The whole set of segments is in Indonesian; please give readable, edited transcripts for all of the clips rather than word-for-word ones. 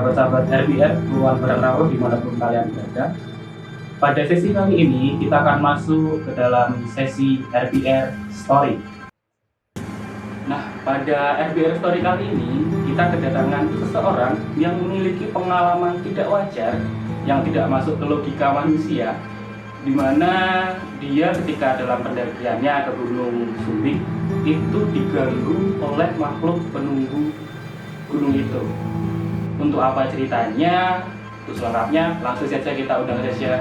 sahabat-sahabat RBR, Ruang Barang Rawuh dimanapun kalian berada. Pada sesi kali ini kita akan masuk ke dalam sesi RBR Story. Nah, pada RBR Story kali ini kita kedatangan seseorang yang memiliki pengalaman tidak wajar yang tidak masuk ke logika manusia, di mana dia ketika dalam pendakiannya ke Gunung Sumbing itu diganggu oleh makhluk penunggu gunung itu. Untuk apa ceritanya, untuk selengkapnya langsung saja kita undang saja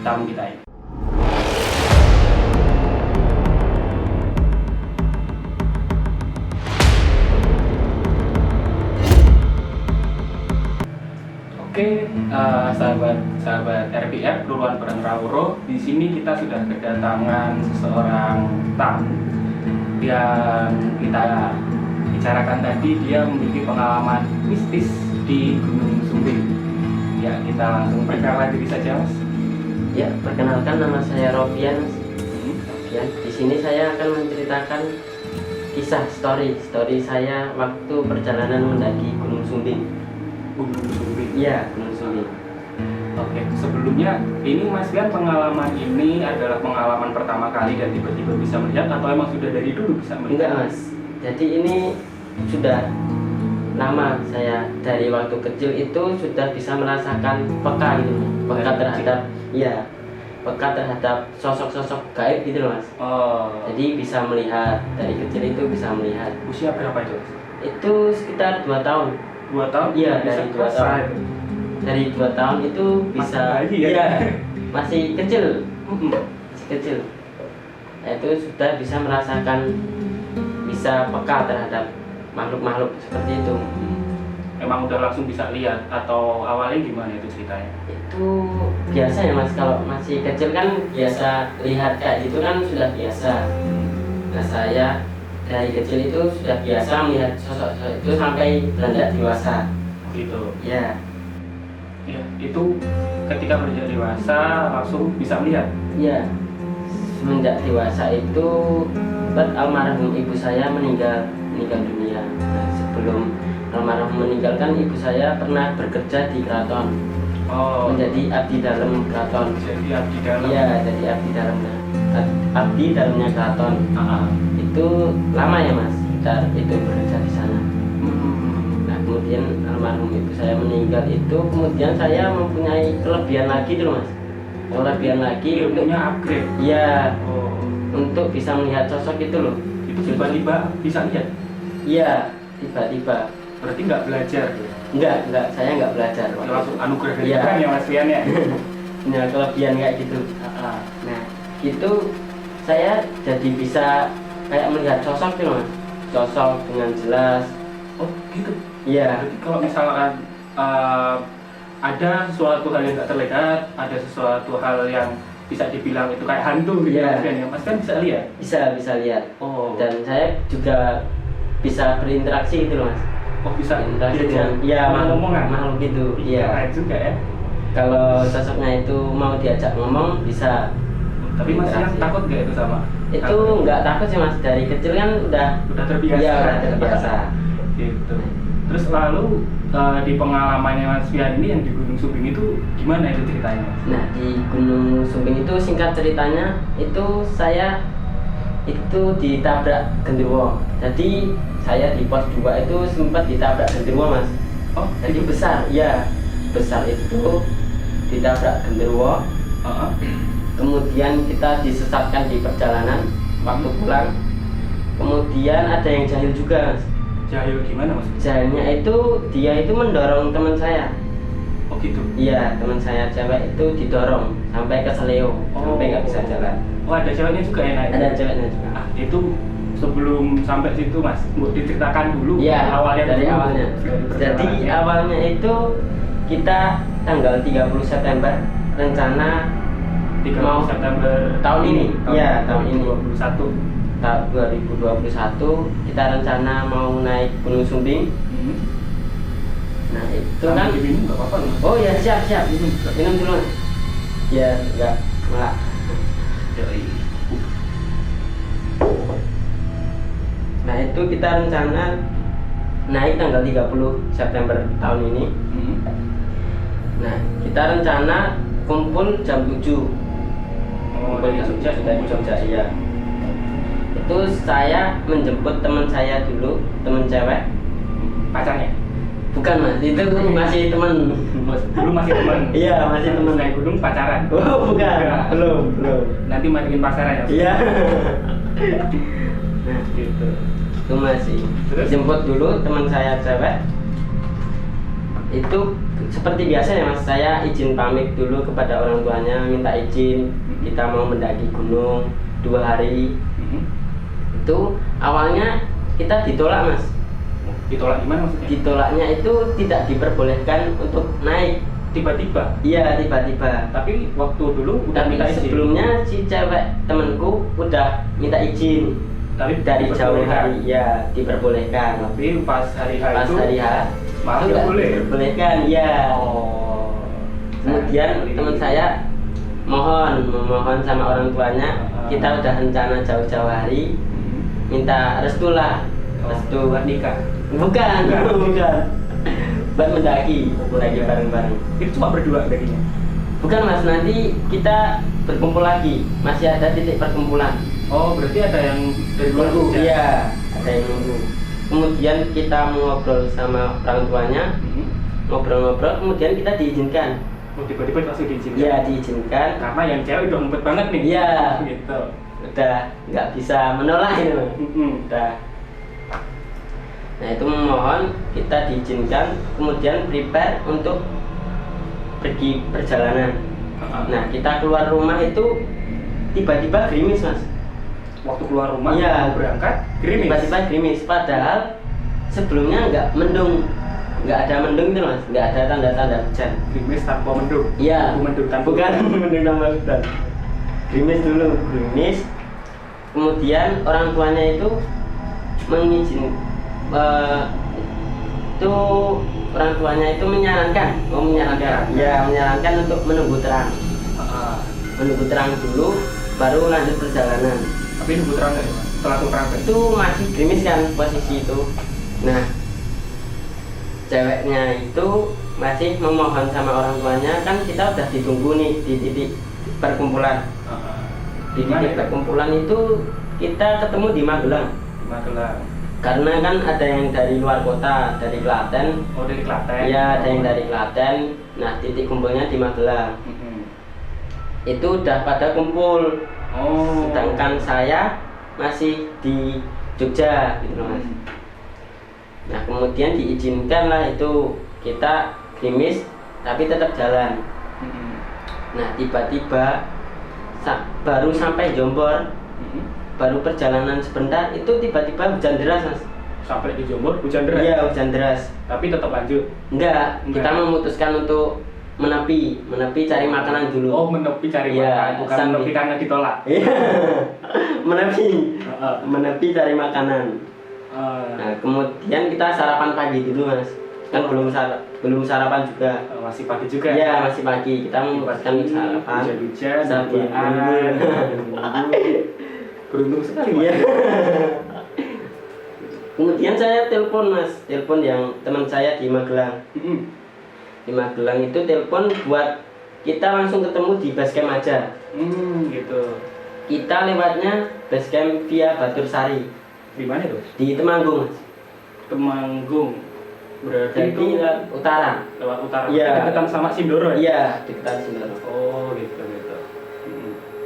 tamu kita ini. Oke, sahabat RBR, Ruang Barang Rawuh, di sini kita sudah kedatangan seseorang tamu yang kita bicarakan tadi. Dia memiliki pengalaman mistis di Gunung Sumbing. Ya, kita langsung perkenalan diri saja, Mas. Ya, perkenalkan, nama saya Rofian. Di sini saya akan menceritakan kisah story saya waktu perjalanan mendaki Gunung Sumbing. Gunung Sumbing. Iya, Gunung Sumbing. Oke, sebelumnya ini Mas Fian, pengalaman ini adalah pengalaman pertama kali dan tiba-tiba bisa melihat atau emang sudah dari dulu bisa melihat? Enggak, Mas. Jadi ini sudah lama, saya dari waktu kecil itu sudah bisa merasakan peka gitu, peka terhadap peka terhadap sosok-sosok gaib gitu loh, Mas. Oh. Jadi bisa melihat dari kecil itu bisa melihat. Usia berapa itu? Itu sekitar 2 tahun. 2 tahun? Iya, Bisa dari 2 tahun. Dari 2 tahun itu bisa. Masih ya? Iya, masih kecil. Masih kecil. Nah, itu sudah bisa merasakan, bisa peka terhadap makhluk-makhluk seperti itu. Emang udah langsung bisa lihat atau awalnya gimana itu ceritanya? Itu biasa ya, Mas, kalau masih kecil kan biasa lihat kayak gitu kan sudah biasa. Nah, saya dari kecil itu sudah biasa melihat sosok-sosok itu sampai beranjak dewasa. Gitu. Ya. Ya, itu ketika beranjak dewasa langsung bisa melihat. Ya. Semenjak dewasa itu almarhum ibu saya meninggal dunia. Nah, sebelum almarhum meninggalkan, ibu saya pernah bekerja di keraton. Oh. Menjadi abdi dalam keraton. Jadi abdi dalam. Iya, jadi abdi dalamnya. Abdi dalamnya keraton. Itu lama ya, Mas, kita itu bekerja di sana. Nah, kemudian almarhum ibu saya meninggal itu, kemudian saya mempunyai kelebihan lagi tuh, Mas. Kelebihan lagi Ilmunya upgrade. Iya. Oh. Untuk bisa melihat sosok itu loh. Itu tiba-tiba bisa lihat? Iya, tiba-tiba. Berarti nggak belajar? Enggak, saya nggak belajar. Langsung anugerah dari Iya. Tuhan ya, Mas Fian ya? Punya kelebihan kayak gitu. Nah, itu saya jadi bisa kayak melihat sosok tuh, Mas. Sosok dengan jelas. Oh gitu? Iya. Berarti kalau misalkan ada sesuatu hal yang nggak terlihat, ada sesuatu hal yang bisa dibilang itu kayak hantu gitu, Iya. Mas Fian ya? Mas kan bisa lihat? Bisa lihat. Oh. Dan saya juga bisa berinteraksi gitu loh, Mas. Oh bisa Berinteraksi diajak dengan ngomong-ngomongan? makhluk gitu. Iya. Keren juga ya. Kalau sosoknya itu mau diajak ngomong bisa. Tapi Mas Fian Interaksi. takut nggak itu sama? Itu nggak takut sih, Mas. Dari kecil kan udah terbiasa. Iya, udah terbiasa. Gitu. Terus lalu di pengalamannya Mas Fian ini yang di Gunung Sumbing itu gimana itu ceritanya, Mas? Nah, di Gunung Sumbing itu singkat ceritanya itu saya itu ditabrak genderuwo. Jadi saya di pos 2 itu sempat ditabrak genderuwo, Mas. Oh, Jadi besar, ya. Besar itu ditabrak genderuwo. Kemudian kita disesatkan di perjalanan waktu pulang. Kemudian ada yang jahil juga, Mas. Jahil gimana, Mas? Jahilnya itu dia itu mendorong teman saya. Oh gitu? Iya, teman saya cewek itu didorong sampai ke seleo, sampai nggak bisa jalan. Oh, ada ceweknya juga ya naik? Ada ceweknya juga. Itu sebelum sampai situ, Mas, mau diceritakan dulu. Iya, awalnya dari dulu. awalnya. Jadi awalnya itu kita tanggal 30 September rencana 30 September tahun ini. Iya, tahun ini. 2021. Tahun 2021 kita rencana mau naik Gunung Sumbing. Nah, itu kan diminum nggak apa-apa, Mas? oh ya, siap. Minum dulu, Mas. Ya, enggak malah. Nah, itu kita rencana naik tanggal 30 September tahun ini. Nah, kita rencana kumpul jam 7. Dari Jogja dari Jogja ya. Itu saya menjemput teman saya dulu, teman cewek. Pacarnya? Bukan mas, itu masih teman. Dulu masih teman. Iya, masih teman. Naik gunung pacaran. Oh bukan, belum. Nanti matiin pasaran ya? Iya. Nah, gitu. Itu masih. Terus? Jemput dulu teman saya cewek. Itu seperti biasa ya mas, saya izin pamit dulu kepada orang tuanya, minta izin kita mau mendaki gunung 2 hari. Itu awalnya kita ditolak mas. Ditolak gimana maksudnya? Ditolaknya itu tidak diperbolehkan untuk naik. Tiba-tiba? Iya tiba-tiba. Tapi waktu dulu udah Tapi minta izin? sebelumnya si cewek temanku udah minta izin. Tapi Dari jauh diperbolehkan? hari ya diperbolehkan. Tapi pas hari H Pas itu hari H malah itu nggak nggak boleh? diperbolehkan ya. Oh. Kemudian teman saya memohon sama orang tuanya, kita udah rencana jauh-jauh hari, minta restu lah. Restu buat nikah? bukan buat mendaki bareng-bareng. Itu cuma berdua dakinya? Bukan mas, nanti kita berkumpul lagi, masih ada titik perkumpulan. Oh, berarti ada yang dari luar Nunggu, Jogja? iya ada yang nunggu. Kemudian kita ngobrol sama orang tuanya, ngobrol-ngobrol, kemudian kita diizinkan. Oh, tiba-tiba langsung diizinkan? Iya diizinkan. Karena yang cewek udah ngumpet banget nih? Iya. Gitu. Udah nggak bisa menolak itu. Udah. Nah itu memohon kita diizinkan, kemudian prepare untuk pergi perjalanan. Nah kita keluar rumah itu tiba-tiba gerimis mas. Waktu keluar rumah, Iya. mau berangkat, gerimis? Tiba-tiba gerimis, padahal sebelumnya nggak mendung, nggak ada mendung itu mas, nggak ada tanda-tanda hujan. Gerimis tanpa mendung? Iya. Mendung tanpa Bukan mendung tanpa hujan. Gerimis dulu, gerimis. Kemudian orang tuanya itu mengizinkan, itu orang tuanya itu menyarankan, menyarankan untuk menunggu terang. Menunggu terang dulu, baru lanjut perjalanan. Tapi nunggu terang nggak ya? Setelah terang nggak? Itu masih gerimis kan posisi itu. Nah, ceweknya itu masih memohon sama orang tuanya, kan kita udah ditunggu nih di titik perkumpulan. Di titik perkumpulan itu kita ketemu di Magelang. Di Magelang. Karena kan ada yang dari luar kota, dari Klaten. Oh, dari Klaten? Iya, ada yang dari Klaten. Nah, titik kumpulnya di Magelang. Itu udah pada kumpul. Oh. Sedangkan saya masih di Jogja gitu loh mas. Nah kemudian diizinkan lah itu kita gerimis tapi tetap jalan. Nah tiba-tiba baru sampai Jombor, baru perjalanan sebentar itu tiba-tiba hujan deras mas. Sampai di Jombor hujan deras? Iya hujan deras. Tapi tetap lanjut? Enggak. Kita memutuskan untuk menepi cari makanan dulu. Oh menepi cari makan, bukan sambil. menepi karena ditolak? Iya. menepi cari makanan. Nah kemudian kita sarapan pagi dulu mas. Kan belum sarapan juga. Masih pagi juga? Iya masih pagi, kita memutuskan sarapan. Hujan-hujan, sambil beruntung sekali mas. Iya. Kemudian saya telepon mas, telepon yang teman saya di Magelang. Di Magelang itu telepon buat kita langsung ketemu di basecamp aja. Gitu. Kita lewatnya basecamp via Batur Sari. Di mana tuh? Di Temanggung. Temanggung. Berarti Jadi itu utara. lewat utara. Iya. Deketan sama Sindoro ya? Iya, deketan Sindoro. Oh gitu.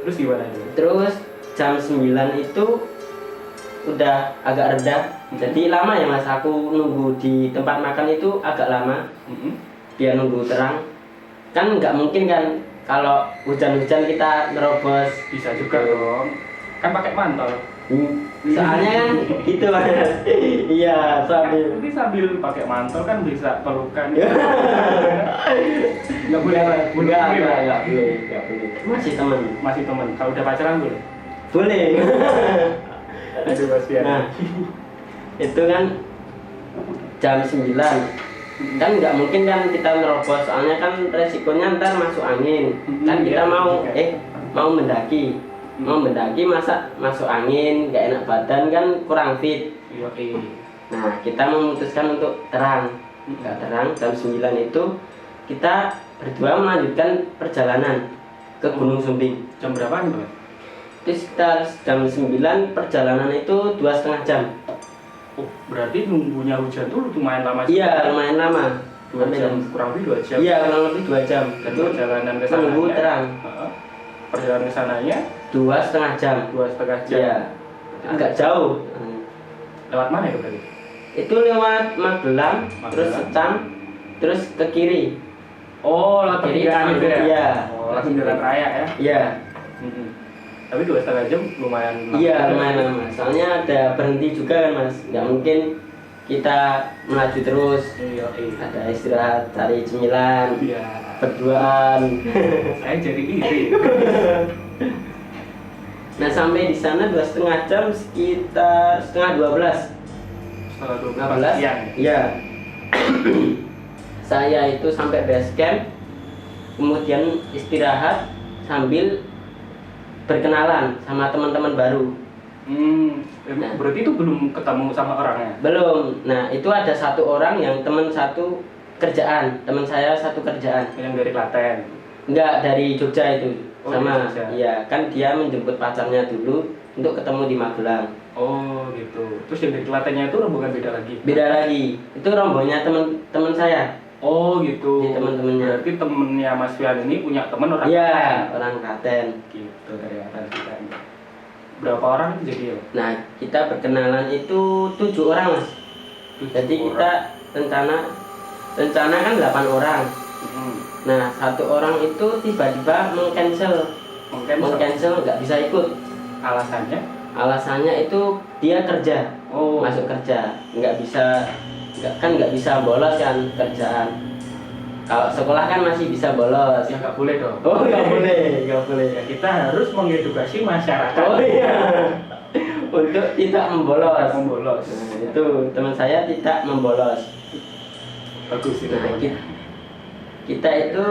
Terus gimana itu? Terus jam 9 itu udah agak reda. Jadi lama ya mas, aku nunggu di tempat makan itu agak lama. Biar nunggu terang. Kan nggak mungkin kan kalau hujan-hujan kita nerobos. Bisa juga dong. Kan pakai mantel. Soalnya kan gitu mas. Iya Nanti sambil pakai mantel kan bisa pelukan. Nggak boleh. Nggak boleh. Masih teman. Kalau udah pacaran boleh? Boleh. Aduh mas Fian. Nah, itu kan jam 9. Kan nggak mungkin kan kita nerobos, soalnya kan resikonya ntar masuk angin. Kan kita mau mendaki masa masuk angin, nggak enak badan kan kurang fit. Nah, kita memutuskan untuk terang. Nggak terang, jam 9 itu kita berdua melanjutkan perjalanan ke Gunung Sumbing. Jam berapa nih, Mas? Itu sekitar jam 9, perjalanan itu 2,5 jam. Oh, berarti nunggunya hujan tuh lumayan lama. Iya, lumayan lama. 2 jam, kurang lebih 2 jam. Iya, kurang lebih 2 jam. Dan Itu perjalanan ke menunggu sananya. terang. Perjalanan ke sananya 2,5 jam. 2,5 jam. Iya, agak jauh. Lewat mana itu berarti? Itu lewat Magelang, terus Secang, terus ke kiri. Oh, lewat Kiri pertigaan itu ya? Iya. Oh, langsung jalan raya ya? Iya. Tapi 2,5 jam lumayan lama. Iya, lumayan lama. Soalnya ada berhenti juga kan, Mas. Nggak mungkin kita melaju terus. Iya. Ada istirahat, cari cemilan, Iya. berduaan. Saya jadi iri. Nah, sampai di sana 2,5 jam, sekitar setengah 12. Setelah 12 siang. Iya. Saya itu sampai base camp, kemudian istirahat sambil berkenalan sama teman-teman baru. Nah. Berarti itu belum ketemu sama orangnya? Belum. Nah, itu ada satu orang yang teman satu kerjaan, teman saya satu kerjaan. Yang dari Klaten? Enggak, dari Jogja itu. Oh, Sama. dari Jogja. Iya, kan dia menjemput pacarnya dulu untuk ketemu di Magelang. Oh gitu. Terus yang dari Klatennya itu rombongan beda lagi? Beda lagi. Itu rombongannya teman-teman saya. Oh gitu. Di teman-temannya. Berarti temennya Mas Fian ini punya teman orang Iya, Klaten? orang Klaten. Gitu, dari atas kita ini. Berapa orang itu jadi ya? Nah, kita berkenalan itu 7 orang, Mas. Jadi kita rencana kan 8 orang. Nah, 1 orang itu tiba-tiba mengcancel nggak bisa ikut. Alasannya? Alasannya itu dia kerja, Oh. masuk kerja, nggak bisa bolos kan kerjaan. Kalau sekolah kan masih bisa bolos. Ya nggak boleh dong. Oh, nggak boleh. Ya, kita harus mengedukasi masyarakat. Oh iya. Untuk tidak membolos. Membolos. Nah, itu teman saya tidak membolos. Bagus itu. Nah, kita itu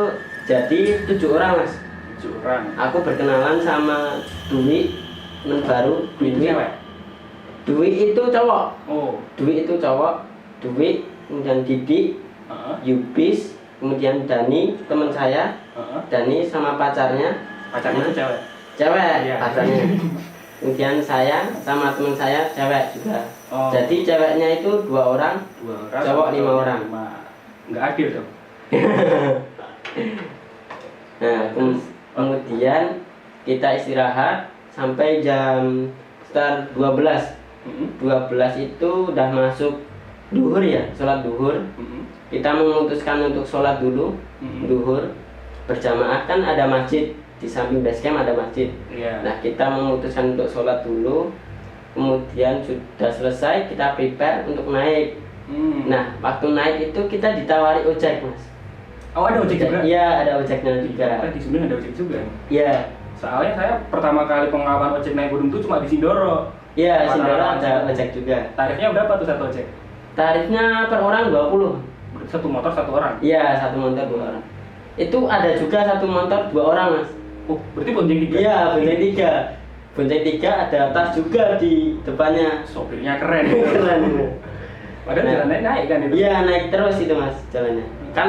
jadi 7 orang, Mas. 7 orang. Aku berkenalan sama Dwi, teman baru. Ini cewek? Dwi itu cowok. Oh. Dwi itu cowok. Dwi, kemudian Didi, Yubis, kemudian Dani, teman saya. Dani sama pacarnya. Pacarnya itu cewek? Cewek, Iya. pacarnya. Kemudian saya sama teman saya cewek juga. Oh. Jadi ceweknya itu 2 orang, 2 orang. cowok 5 orang. Nggak adil dong. Nah, kemudian kita istirahat sampai jam sekitar 12. 12 itu udah masuk duhur ya, sholat duhur. Kita memutuskan untuk sholat dulu, duhur berjamaah, kan ada masjid di samping base camp, ada masjid. Iya. Nah, kita memutuskan untuk sholat dulu, kemudian sudah selesai kita prepare untuk naik. Nah, waktu naik itu kita ditawari ojek, Mas. Oh, ada ojek juga? Iya, ada ojeknya juga. Di Sunda ada ojek juga. Iya. Soalnya saya pertama kali pengalaman ojek naik gunung itu cuma di Sindoro. Iya, Sindoro Mana-mana ada ojek. ojek juga. Tarifnya berapa tuh satu ojek? Tarifnya per orang 20. Berarti satu motor 1 orang. Iya, 1 motor 2 orang. Itu ada juga 1 motor 2 orang, Mas. Oh, berarti bonceng 3. Iya, bonceng 3. Bonceng 3 ada tas juga di depannya. Sopirnya keren. Keren. Padahal Nah. jalannya naik kan itu? Iya, naik terus itu, Mas, jalannya. Kan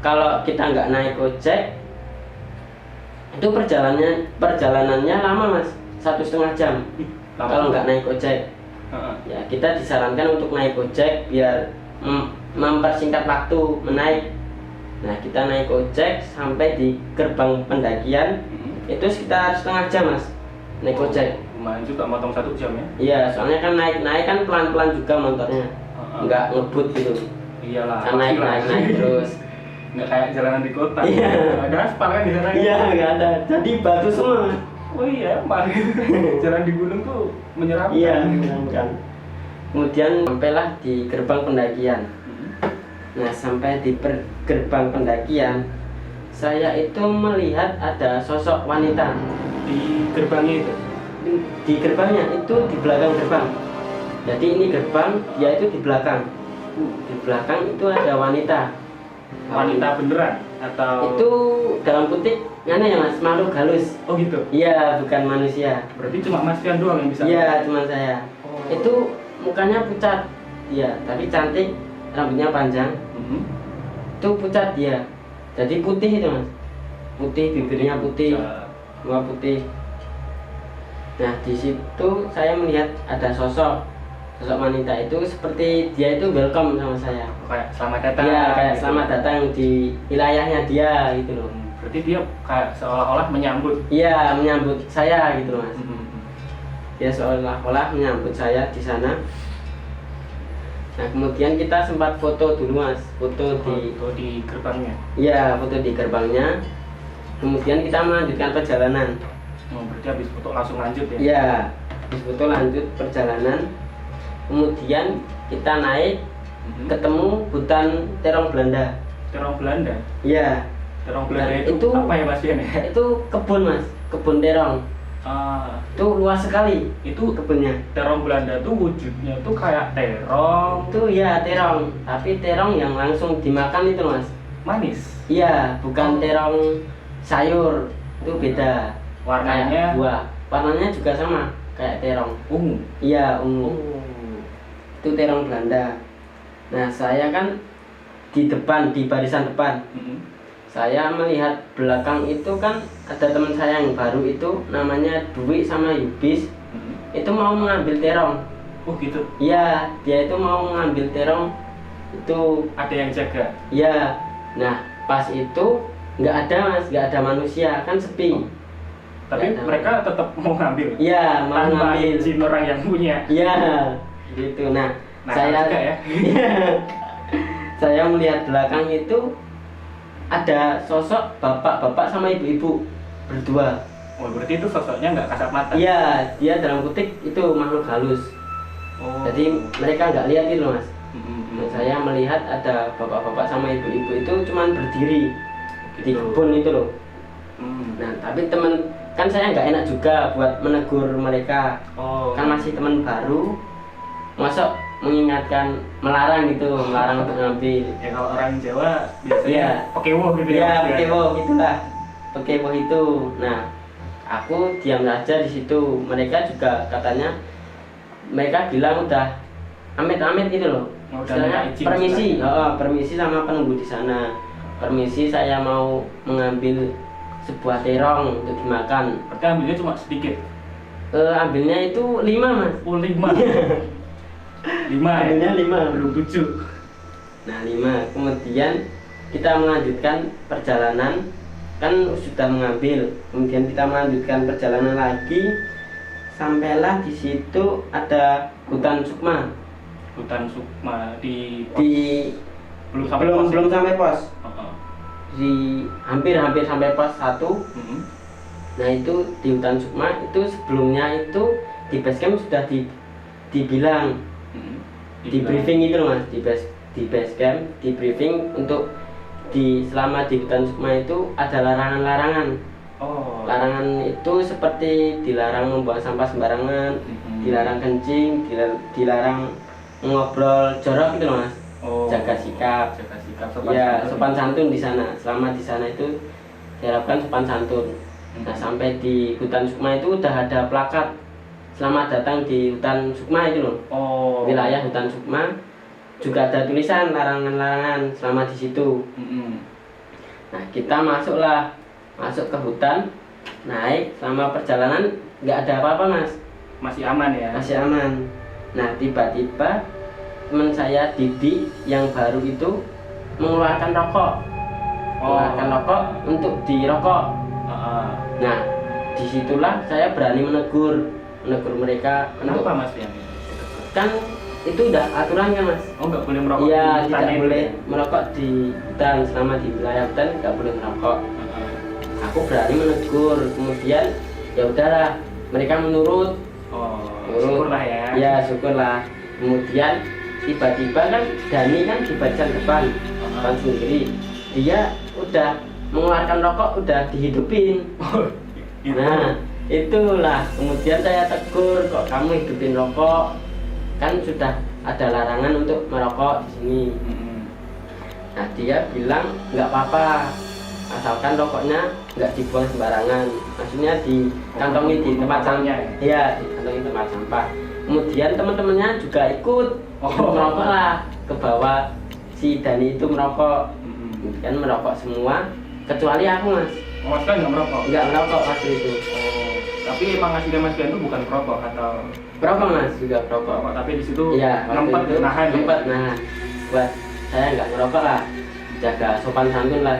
kalau kita nggak naik ojek itu perjalanannya lama, Mas. 1,5 jam. Lama. Kalau nggak naik ojek. Heeh. Ya, kita disarankan untuk naik ojek biar mempersingkat waktu menaik. Nah, kita naik ojek sampai di gerbang pendakian itu sekitar 1,5 jam, Mas. Naik ojek. Lumayan juga, motong 1 jam ya? Iya, soalnya kan naik kan pelan-pelan juga motornya. Nggak ngebut gitu. Iyalah. Kan naik terus. Nggak kayak jalanan di kota. Iya. Ada aspal kan di sana? Iya, nggak ada. Jadi batu semua. Oh iya, emang. Jalan di gunung tuh menyeramkan. Iya, menyenangkan. Kemudian sampailah di gerbang pendakian. Nah, sampai di gerbang pendakian, saya itu melihat ada sosok wanita Di gerbangnya itu? di gerbangnya, itu di belakang gerbang. Jadi ini gerbang, dia itu di belakang. Di belakang itu ada wanita. Wanita beneran? Atau? Itu dalam kutip, mana ya, Mas, makhluk halus. Oh gitu? Iya, bukan manusia. Berarti cuma Mas Fian doang yang bisa? Iya, cuma saya. Oh. Itu mukanya pucat, dia, tapi cantik, rambutnya panjang. Itu pucat dia, jadi putih itu mas, putih, bibirnya putih, semua putih. Nah di situ saya melihat ada sosok wanita itu seperti dia itu welcome sama saya. Kayak selamat datang. Iya, kayak gitu. selamat datang di wilayahnya dia gitu loh. Berarti dia kayak seolah-olah menyambut. Iya, menyambut saya gitu loh mas. Dia seolah-olah menyambut saya di sana. Nah kemudian kita sempat foto dulu mas, foto di gerbangnya. Iya, foto di gerbangnya. Kemudian kita melanjutkan perjalanan. Berarti habis foto langsung lanjut ya? Iya, habis foto lanjut perjalanan. Kemudian kita naik, ketemu hutan terong Belanda. Terong Belanda? Iya. Terong Belanda itu apa ya mas Fian? Itu kebun mas, kebun terong. Itu luas sekali itu kebunnya. Terong Belanda tuh wujudnya tuh kayak terong. Itu ya terong, tapi terong yang langsung dimakan itu mas. Manis? Iya, bukan terong sayur, itu beda. Warnanya? Kayak buah, warnanya juga sama kayak terong. Ungu? Iya, ungu. Itu terong Belanda. Nah saya kan di depan, di barisan depan. Saya melihat belakang itu kan ada teman saya yang baru itu namanya Dwi sama Yubis. Itu mau mengambil terong. Oh gitu? Iya, dia itu mau mengambil terong. Itu ada yang jaga? Iya. Nah pas itu nggak ada mas, nggak ada manusia, kan sepi. Tapi mereka tetap mau ngambil? Iya, mau tanpa ngambil. izin orang yang punya? Iya, gitu. Nah saya juga ya? Saya melihat belakang itu ada sosok bapak-bapak sama ibu-ibu berdua. Oh berarti itu sosoknya nggak kasat mata? Iya, dia dalam kutik itu makhluk halus. Jadi mereka nggak lihat itu mas. Dan saya melihat ada bapak-bapak sama ibu-ibu itu cuman berdiri di kebun itu loh. Nah tapi temen kan saya nggak enak juga buat menegur mereka. Kan masih teman baru, masuk mengingatkan, melarang gitu, melarang untuk ngambil. Ya kalau orang Jawa biasanya pekewo gitu ya? Iya, pekewo itulah, pekewo itu. Nah, aku diam saja di situ. Mereka juga katanya, mereka bilang udah amit-amit gitu loh. Istilahnya permisi, permisi sama penunggu di sana. Permisi, saya mau mengambil sebuah terong untuk dimakan. Berarti ambilnya cuma sedikit? Ambilnya itu 5 mas. Oh 5? 5 ambilnya 5, belum 7. Nah 5, kemudian kita melanjutkan perjalanan. Kan sudah mengambil, kemudian kita melanjutkan perjalanan lagi. Sampailah di situ ada hutan sukma. Hutan sukma di belum sampai pos. Di hampir sampai pos 1. Nah itu di hutan sukma itu sebelumnya itu di base camp sudah dibilang di briefing itu mas, di base camp di briefing untuk selama di hutan sukma itu ada larangan-larangan. Larangan itu seperti dilarang membuang sampah sembarangan, dilarang kencing, dilarang ngobrol jorok gitu loh mas. Jaga sikap sopan santun di sana. Selama di sana itu diharapkan sopan santun. Nah sampai di hutan sukma itu udah ada plakat selamat datang di hutan sukma itu loh. Wilayah hutan sukma juga ada tulisan larangan-larangan selama di situ. Nah kita masuk ke hutan, naik. Selama perjalanan nggak ada apa-apa mas, masih aman ya? Masih aman. Nah tiba-tiba teman saya Didi yang baru itu mengeluarkan rokok, untuk dirokok. Nah disitulah saya berani menegur mereka. Kenapa mas Fian? Kan itu udah aturan kan mas. Nggak boleh merokok? Iya, tidak boleh merokok di hutan. Selama di wilayah hutan nggak boleh merokok. Aku berani menegur, kemudian ya udahlah mereka menurut. Syukurlah ya. Ya syukurlah. Kemudian tiba-tiba kan Dani kan di barisan depan sendiri, dia udah mengeluarkan rokok, udah dihidupin. Nah itulah kemudian saya tegur, kok kamu hidupin rokok, kan sudah ada larangan untuk merokok di sini. Nah dia bilang nggak apa-apa, asalkan rokoknya nggak dibuang sembarangan, maksudnya dikantongi di tempat sampah. Iya, dikantongi tempat sampah. Kemudian teman-temannya juga ikut merokok lah ke bawah. Si Dani itu merokok, kemudian merokok semua kecuali aku mas. Mas kan nggak merokok? Nggak merokok waktu itu. Tapi emang aslinya Mas Fian itu bukan perokok atau? Perokok mas, juga perokok. Tapi di situ Iya, ngempet nahan. Ngempet, nah buat saya nggak merokok lah, jaga sopan santun lah.